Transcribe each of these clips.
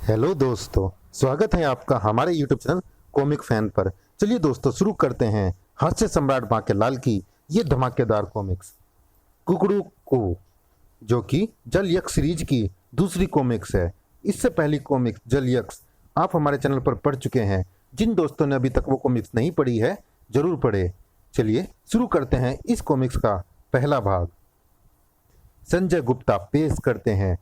Hello दोस्तों, स्वागत है आपका हमारे YouTube चैनल कॉमिक फैन पर। चलिए दोस्तों शुरू करते हैं हास्य सम्राट बांकेलाल की ये धमाकेदार कॉमिक्स कुकड़ू को, जो कि जल यक्ष सीरीज की दूसरी कॉमिक्स है। इससे पहली कॉमिक्स जल यक्ष आप हमारे चैनल पर पढ़ चुके हैं। जिन दोस्तों ने अभी तक वो कॉमिक्स नहीं पढ़ी है जरूर पढ़े। चलिए शुरू करते हैं इस कॉमिक्स का पहला भाग। संजय गुप्ता पेश करते हैं।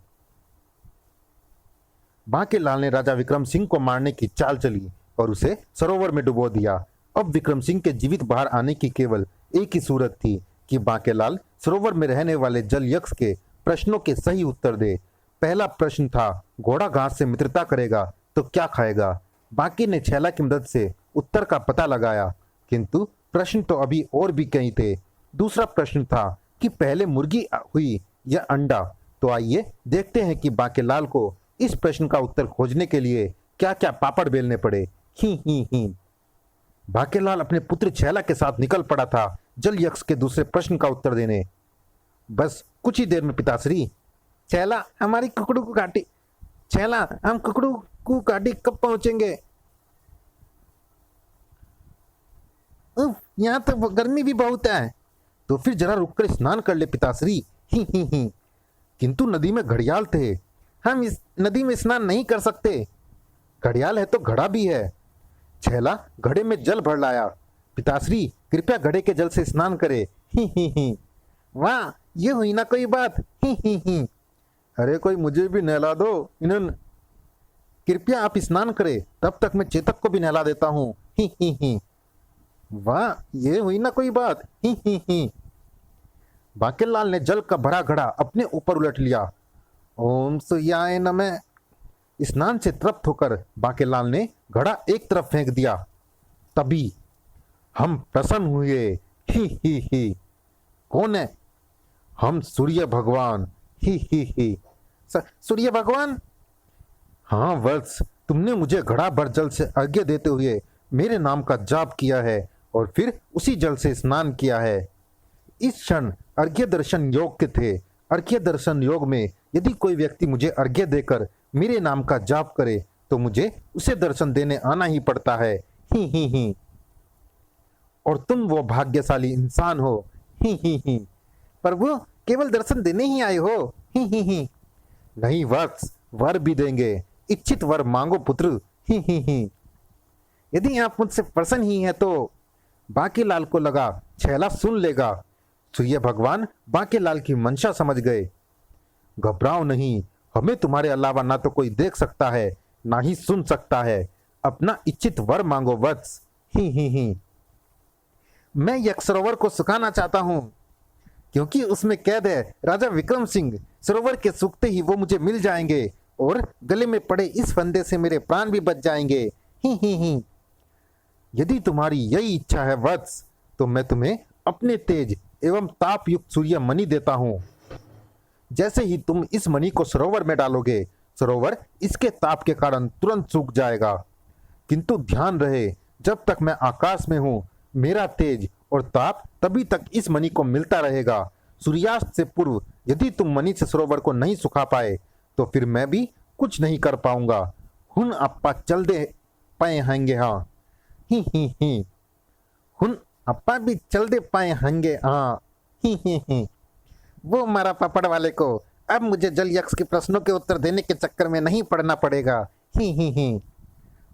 बांकेलाल ने राजा विक्रम सिंह को मारने की चाल चली और उसे सरोवर में डुबो दिया। अब विक्रम सिंह के जीवित बाहर आने की केवल एक ही सूरत थी कि बांकेलाल सरोवर में रहने वाले जल यक्ष के प्रश्नों के सही उत्तर दे। पहला प्रश्न था, घोड़ा घास से मित्रता करेगा तो क्या खाएगा। बांके ने छैला की मदद से उत्तर का पता लगाया, किंतु प्रश्न तो अभी और भी कई थे। दूसरा प्रश्न था कि पहले मुर्गी हुई या अंडा। तो आइए देखते हैं कि बांकेलाल को इस प्रश्न का उत्तर खोजने के लिए क्या क्या पापड़ बेलने पड़े। ही। बांकेलाल अपने पुत्र छैला के साथ निकल पड़ा था जल यक्ष के दूसरे प्रश्न का उत्तर देने। बस कुछ ही देर में पिताश्री, छैला हमारी कुकड़ू को घाटी, छैला हम कुकड़ू को घाटी कब पहुंचेंगे। यहाँ तो गर्मी भी बहुत है। तो फिर जरा रुककर स्नान कर ले पिताश्री। ही। किंतु नदी में घड़ियाल थे, हम इस नदी में स्नान नहीं कर सकते। घड़ियाल है तो घड़ा भी है। छैला घड़े में जल भर लाया। पिताश्री कृपया घड़े के जल से स्नान करे। ही। वाह, ये हुई ना कोई बात। ही। अरे कोई मुझे भी नहला दो। इन्होंने कृपया आप स्नान करें, तब तक मैं चेतक को भी नहला देता हूँ। ही। वाह, ये हुई ना कोई बात। ही। बांकेलाल ने जल का भरा घड़ा अपने ऊपर उलट लिया। ओम सूर्याय नमः। स्नान से तृप्त होकर बांकेलाल ने घड़ा एक तरफ फेंक दिया। तभी हम प्रसन्न हुए। ही। कौन है? हम सूर्य भगवान। ही। सूर्य भगवान? हाँ वत्स, तुमने मुझे घड़ा भर जल से अर्घ्य देते हुए मेरे नाम का जाप किया है और फिर उसी जल से स्नान किया है। इस क्षण अर्घ्य दर्शन योग के थे। अर्घ्य दर्शन योग में यदि कोई व्यक्ति मुझे अर्घ्य देकर मेरे नाम का जाप करे तो मुझे उसे दर्शन देने आना ही पड़ता है। ही। और तुम वो भाग्यशाली इंसान हो। ही। पर वो केवल दर्शन देने ही आए हो। ही। नहीं वत्स, वर भी देंगे। इच्छित वर मांगो पुत्र। ही। यदि आप मुझसे प्रसन्न ही हैं तो। बांकेलाल को लगा छैला सुन लेगा। सूर्य भगवान बांकेलाल की मंशा समझ गए। घबराओ नहीं, हमें तुम्हारे अलावा ना तो कोई देख सकता है ना ही सुन सकता है। अपना इच्छित वर मांगो वत्स। ही। मैं यक्ष सरोवर को सुखाना चाहता हूँ, क्योंकि उसमें कैद है राजा विक्रम सिंह। सरोवर के सूखते ही वो मुझे मिल जाएंगे और गले में पड़े इस फंदे से मेरे प्राण भी बच जाएंगे। ही। यदि तुम्हारी यही इच्छा है वत्स, तो मैं तुम्हें अपने तेज एवं ताप युक्त सूर्य मणि देता हूँ। जैसे ही तुम इस मणि को सरोवर में डालोगे, सरोवर इसके ताप के कारण तुरंत सूख जाएगा। किंतु ध्यान रहे, जब तक मैं आकाश में हूँ मेरा तेज और ताप तभी तक इस मणि को मिलता रहेगा। सूर्यास्त से पूर्व यदि तुम मणि से सरोवर को नहीं सुखा पाए तो फिर मैं भी कुछ नहीं कर पाऊंगा। हुन अप्पा चल दे पाए हैंगे। हाँ। ही। हुन अप्पा भी चल दे पाए हैंगे। हाँ। ही। वो मारा पापड़ वाले को अब मुझे जल यक्ष के प्रश्नों के उत्तर देने के चक्कर में नहीं पड़ना पड़ेगा। ही।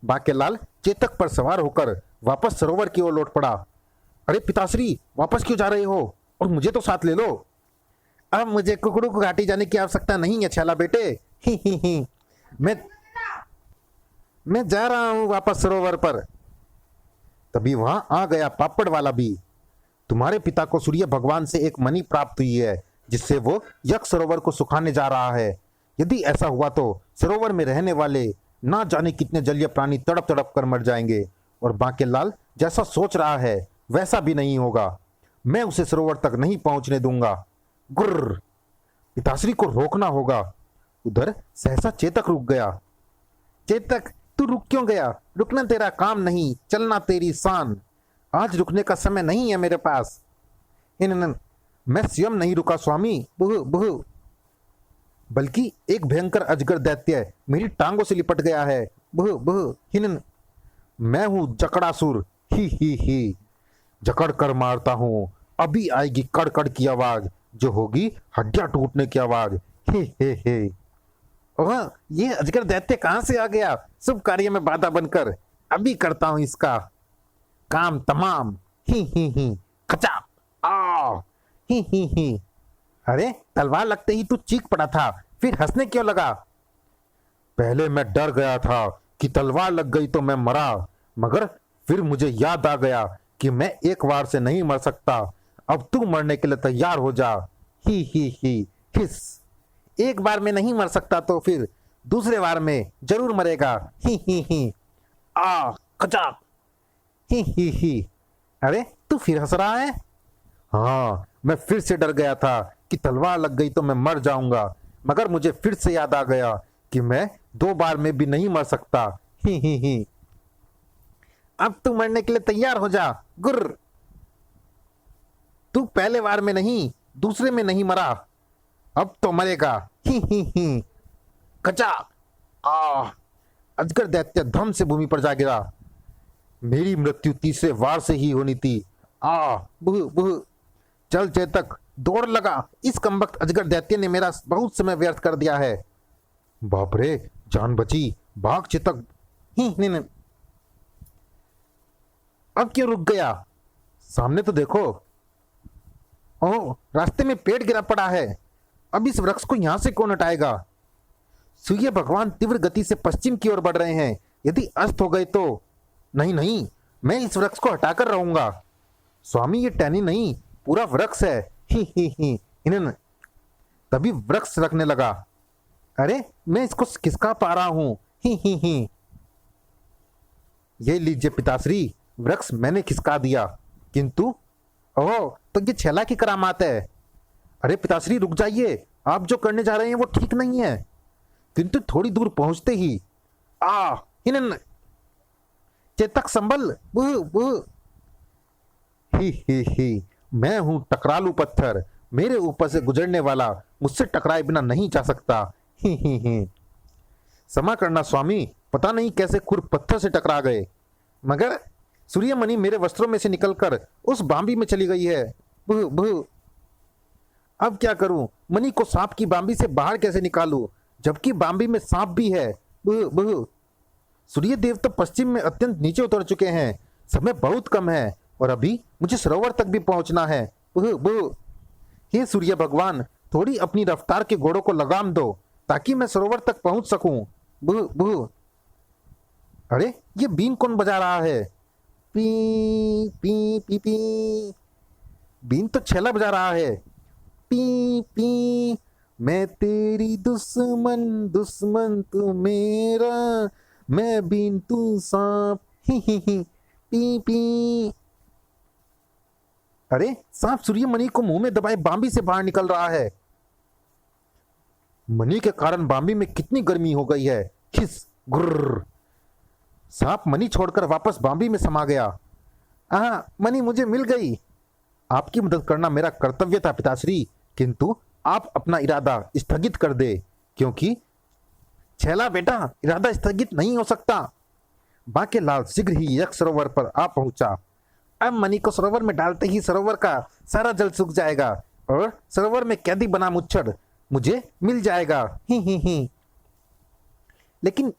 बांकेलाल चेतक पर सवार होकर वापस सरोवर की ओर लौट पड़ा। अरे पिताश्री, वापस क्यों जा रहे हो? और मुझे तो साथ ले लो। अब मुझे कुकड़ू को घाटी जाने की आवश्यकता नहीं है छैला बेटे। ही। मैं जा रहा हूं वापस सरोवर पर। तभी वहां आ गया पापड़ वाला भी। तुम्हारे पिता को सूर्य भगवान से एक मणि प्राप्त हुई है जिससे वो यक्ष सरोवर को सुखाने जा रहा है। यदि ऐसा हुआ तो सरोवर में रहने वाले ना जाने कितने जलीय प्राणी तड़प तड़प कर मर जाएंगे। और बांकेलाल जैसा सोच रहा है वैसा भी नहीं होगा। मैं उसे सरोवर तक नहीं पहुंचने दूंगा। गुर्र। पिताश्री को रोकना होगा। उधर सहसा चेतक रुक गया। चेतक, तू रुक क्यों गया? रुकना तेरा काम नहीं, चलना तेरी शान। आज रुकने का समय नहीं है मेरे पास। मैं स्वयं नहीं रुका स्वामी। बुहु बुहु। बल्कि एक भयंकर अजगर दैत्य मेरी टांगों से लिपट गया है। बुह बुह हिनन। मैं हूं जकड़ासुर, ही जकड़ कर मारता हूं। अभी आएगी कड़कड़ की आवाज, जो होगी हड्डियां टूटने की आवाज। हे। ओह, ये अजगर दैत्य कहां से आ गया शुभ कार्य में बाधा बनकर। अभी करता हूं इसका काम तमाम। ही खचा आ ही। अरे तलवार लगते ही तू चीख पड़ा था, फिर हंसने क्यों लगा? पहले मैं डर गया था कि तलवार लग गई तो मैं मरा, मगर फिर मुझे याद आ गया कि मैं एक बार से नहीं मर सकता। अब तू मरने के लिए तैयार हो जा। ही हिस। एक बार में नहीं मर सकता तो फिर दूसरे बार में जरूर मरेगा। ही आ खचा ही। अरे तू फिर हंस रहा है? हाँ, मैं फिर से डर गया था कि तलवार लग गई तो मैं मर जाऊंगा, मगर मुझे फिर से याद आ गया कि मैं 2 बार में भी नहीं मर सकता। ही। अब तू मरने के लिए तैयार हो जा गुर्र। तू पहले बार में नहीं दूसरे में नहीं मरा, अब तो मरेगा। ही कचा आ। अजगर दैत्य धम से भूमि पर जा गिरा। मेरी मृत्यु तीसरे वार से ही होनी थी। आ बुह। चल चेतक, दौड़ लगा। इस कमबख्त अजगर दैत्य ने मेरा बहुत समय व्यर्थ कर दिया है। बाप रे, जान बची, भाग चेतक। ही। अब क्यों रुक गया? सामने तो देखो। ओह, रास्ते में पेड़ गिरा पड़ा है। अब इस वृक्ष को यहां से कौन हटाएगा? सूर्य भगवान तीव्र गति से पश्चिम की ओर बढ़ रहे हैं। यदि अस्त हो गए तो? नहीं, मैं इस वृक्ष को हटाकर रहूंगा। स्वामी, ये टहनी नहीं, पूरा वृक्ष है। ही इन्हें तभी वृक्ष रखने लगा। अरे मैं इसको खिसका पा रहा हूं। ही। ये लीजिए पिताश्री, वृक्ष मैंने खिसका दिया। किंतु ओह, तो ये छेला की करामात है। अरे पिताश्री रुक जाइए, आप जो करने जा रहे हैं वो ठीक नहीं है। किंतु थोड़ी दूर पहुंचते ही हिनन चेतक संभल। बुह। ही। मैं हूं टकरालू पत्थर, मेरे ऊपर से गुजरने वाला मुझसे टकराए बिना नहीं जा सकता। ही। क्षमा करना स्वामी, पता नहीं कैसे खुर पत्थर से टकरा गए, मगर सूर्यमणि मेरे वस्त्रों में से निकलकर उस बांबी में चली गई है। बुह। अब क्या करूं? मणि को सांप की बांबी से बाहर कैसे निकालूं, जबकि बांबी में सांप भी है। बुह। सूर्य देव तो पश्चिम में अत्यंत नीचे उतर चुके हैं। समय बहुत कम है और अभी मुझे सरोवर तक भी पहुंचना है। बुह। हे सूर्य भगवान, थोड़ी अपनी रफ्तार के घोड़ों को लगाम दो ताकि मैं सरोवर तक पहुंच सकूं। बुह। अरे ये बीन कौन बजा रहा है? पी। बीन तो छेला बजा रहा है। पी। मैं तेरी दुश्मन तू मेरा, मैं बीन तू सांप। ही। पी। अरे सांप सूर्यमणि को मुंह में दबाए बांबी से बाहर निकल रहा है। मणि के कारण बांबी में कितनी गर्मी हो गई है। खिस गुर्र। सांप मणि छोड़कर वापस बांबी में समा गया। मणि मुझे मिल गई। आपकी मदद करना मेरा कर्तव्य था पिताश्री, किंतु आप अपना इरादा स्थगित कर दे, क्योंकि छेला बेटा, इरादा स्थगित नहीं हो सकता। बांकेलाल शीघ्र ही यक्ष सरोवर पर आ पहुंचा। अब मणि को सरोवर में डालते ही सरोवर का सारा जल सूख जाएगा और सरोवर में कैदी बना मुच्छर मुझे मिल जाएगा। ही। लेकिन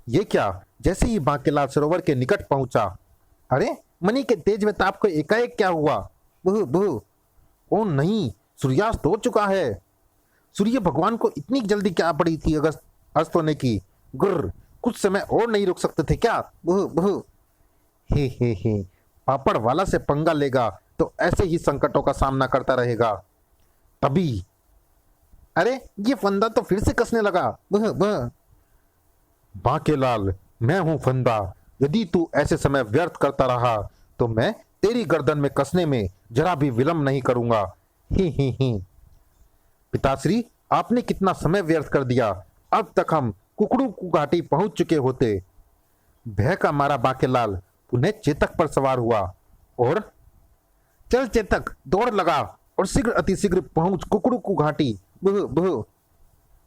ये क्या? जैसे ही बांकेलाल सरोवर के निकट पहुंचा, अरे मणि के तेज में ताप को एकाएक क्या हुआ? बुह। ओ नहीं, सूर्यास्त हो चुका है। सूर्य भगवान को इतनी जल्दी क्या पड़ी थी अस्त होने की? गुर्र, कुछ समय और नहीं रुक सकते थे क्या? बुह। हे। पापड़ वाला से पंगा लेगा तो ऐसे ही संकटों का सामना करता रहेगा। तभी अरे ये फंदा तो फिर से कसने लगा। बुह। बांकेलाल, मैं हूं फंदा। यदि तू ऐसे समय व्यर्थ करता रहा तो मैं तेरी गर्दन में कसने में जरा भी विलंब नहीं करूंगा। ही। पिताश्री, आपने कितना समय व्यर्थ कर दिया। अब तक हम कुकड़ू की घाटी पहुंच चुके होते। भय का मारा बांकेलाल पुनः चेतक पर सवार हुआ और चल चेतक, दौड़ लगा और शीघ्र अतिशीघ्र पहुंच कुकड़ू की घाटी बुह बुह।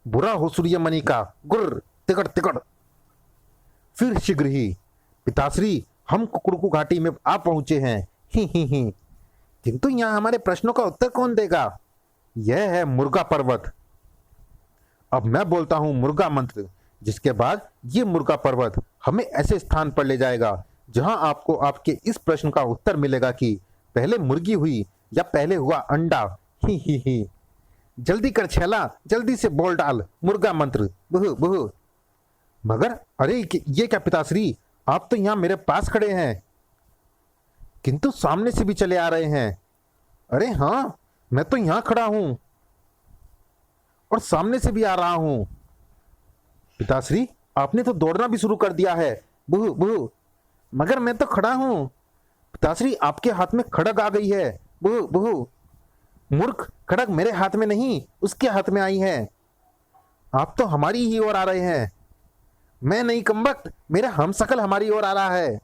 बुरा हो सूर्यमणि का, गुर्र तिकड़ तिकड़। फिर शीघ्र ही पिताश्री, हम कुकड़ू घाटी में आ पहुंचे हैं, ही। किंतु यहाँ हमारे प्रश्नों का उत्तर कौन देगा? यह है मुर्गा पर्वत। अब मैं बोलता हूं मुर्गा मंत्र, जिसके बाद ये मुर्गा पर्वत हमें ऐसे स्थान पर ले जाएगा जहां आपको आपके इस प्रश्न का उत्तर मिलेगा कि पहले मुर्गी हुई या पहले हुआ अंडा, ही। जल्दी कर छैला, जल्दी से बोल डाल मुर्गा मंत्र, बुह बुह। मगर अरे ये क्या पिताश्री, आप तो यहाँ मेरे पास खड़े हैं, किंतु सामने से भी चले आ रहे हैं। अरे हाँ, मैं तो यहाँ खड़ा हूं और सामने से भी आ रहा हूं। पिताश्री, आपने तो दौड़ना भी शुरू कर दिया है, बुह बुह। मगर मैं तो खड़ा हूं। पिताश्री, आपके हाथ में खड़ग आ गई है, बुह बुह। मूर्ख, खड़ग मेरे हाथ में नहीं, उसके हाथ में आई है। आप तो हमारी ही ओर आ रहे हैं। मैं नहीं कमबख्त, मेरा हमशक्ल हमारी ओर आ रहा है।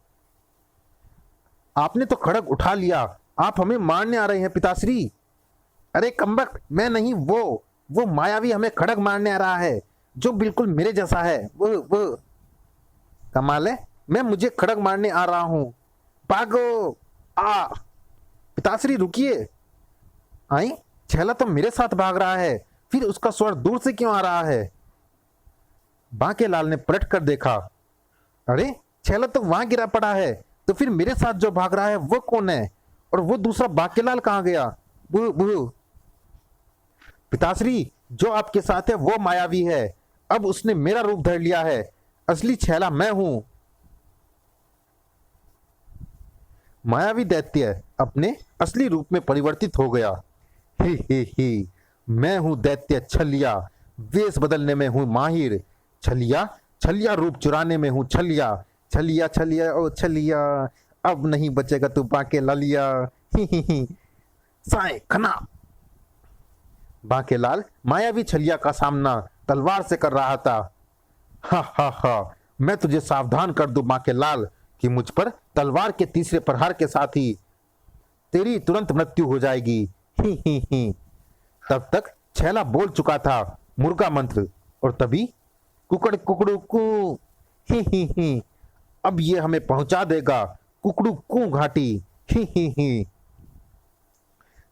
आपने तो खड़ग उठा लिया, आप हमें मारने आ रहे हैं पिताश्री। अरे कमबख्त, मैं नहीं, वो मायावी हमें खड़ग मारने आ रहा है, जो बिल्कुल मेरे जैसा है, वो। कमाल है, मैं मुझे खड़ग मारने आ रहा हूं, भागो। आ पिताश्री रुकिए। आई, छैला तो मेरे साथ भाग रहा है, फिर उसका स्वर दूर से क्यों आ रहा है? बांकेलाल ने पलट कर देखा। अरे छैला तो वहां गिरा पड़ा है, तो फिर मेरे साथ जो भाग रहा है वो कौन है? और वो दूसरा बांकेलाल कहां गया? बुह बुह। पिताश्री, जो आपके साथ है वो मायावी है, अब उसने मेरा रूप धर लिया है, असली छैला मैं हूं। मायावी दैत्य अपने असली रूप में परिवर्तित हो गया। ही, मैं हूं दैत्य छलिया, वेश बदलने में हूं माहिर। छलिया रूप चुराने में हूं छलिया, ओ छलिया, अब नहीं बचेगा तू बांके लालिया, ही। साए खना। बांकेलाल मायावी छलिया का सामना तलवार से कर रहा था। हा, मैं तुझे सावधान कर दूं बांकेलाल कि मुझ पर तलवार के तीसरे प्रहार के साथ ही तेरी तुरंत मृत्यु हो जाएगी, ही। तब तक छैला बोल चुका था मुर्गा मंत्र, और तभी कुकड़ कुकड़ू कू, ही। अब ये हमें पहुंचा देगा कुकड़ू कू घाटी, ही।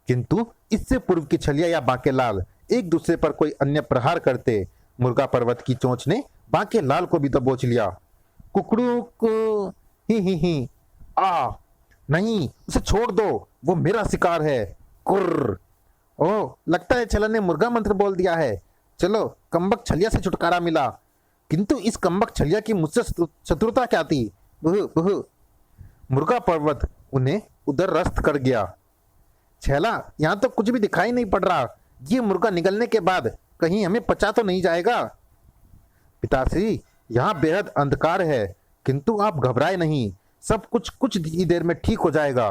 किंतु इससे पूर्व की छलिया या बांकेलाल एक दूसरे पर कोई अन्य प्रहार करते, मुर्गा पर्वत की चोंच ने बांकेलाल को भी दबोच लिया। कुकड़ू को, ही। आ नहीं, उसे छोड़ दो, वो मेरा शिकार है, कुर्र। ओह, लगता है छला ने मुर्गा मंत्र बोल दिया है। चलो, कम्बक छलिया से छुटकारा मिला, किंतु इस कम्बक छलिया की मुझसे शत्रुता क्या थी? बुह बुह। मुर्गा पर्वत उन्हें उधर रस्त कर गया। छैला, यहाँ तो कुछ भी दिखाई नहीं पड़ रहा, ये मुर्गा निकलने के बाद कहीं हमें पचा तो नहीं जाएगा? पिताश्री, यहाँ बेहद अंधकार है, किंतु आप घबराए नहीं, सब कुछ ही देर में ठीक हो जाएगा।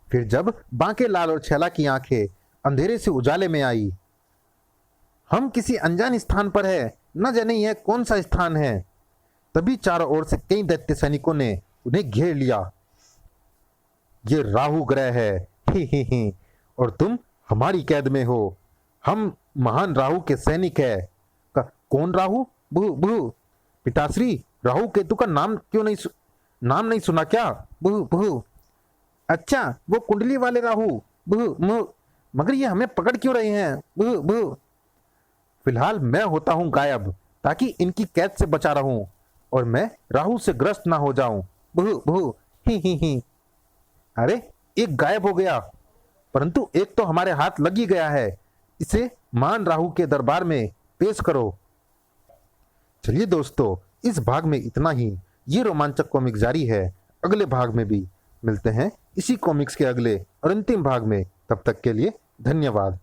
फिर जब बांकेलाल और छैला की आंखें अंधेरे से उजाले में आई, हम किसी अनजान स्थान पर है, न जाने यह कौन सा स्थान है। तभी चारों ओर से कई दैत्य सैनिकों ने उन्हें घेर लिया। ये राहु ग्रह है, ही। और तुम हमारी कैद में हो, हम महान राहु के सैनिक है। कौन राहु? बुह बुह। पिताश्री, राहु केतु का नाम नहीं सुना क्या? बुह बुह। अच्छा, वो कुंडली वाले राहु, बुह मुह। मगर ये हमें पकड़ क्यों रहे हैं? बुह बुह। फिलहाल मैं होता हूं गायब, ताकि इनकी कैद से बचा रहूं और मैं राहु से ग्रस्त ना हो जाऊं, बुह बुह, ही। अरे, एक गायब हो गया, परंतु एक तो हमारे हाथ लग ही गया है, इसे मान राहु के दरबार में पेश करो। चलिए दोस्तों, इस भाग में इतना ही। ये रोमांचक कॉमिक जारी है, अगले भाग में भी मिलते हैं इसी कॉमिक्स के अगले और अंतिम भाग में। तब तक के लिए धन्यवाद।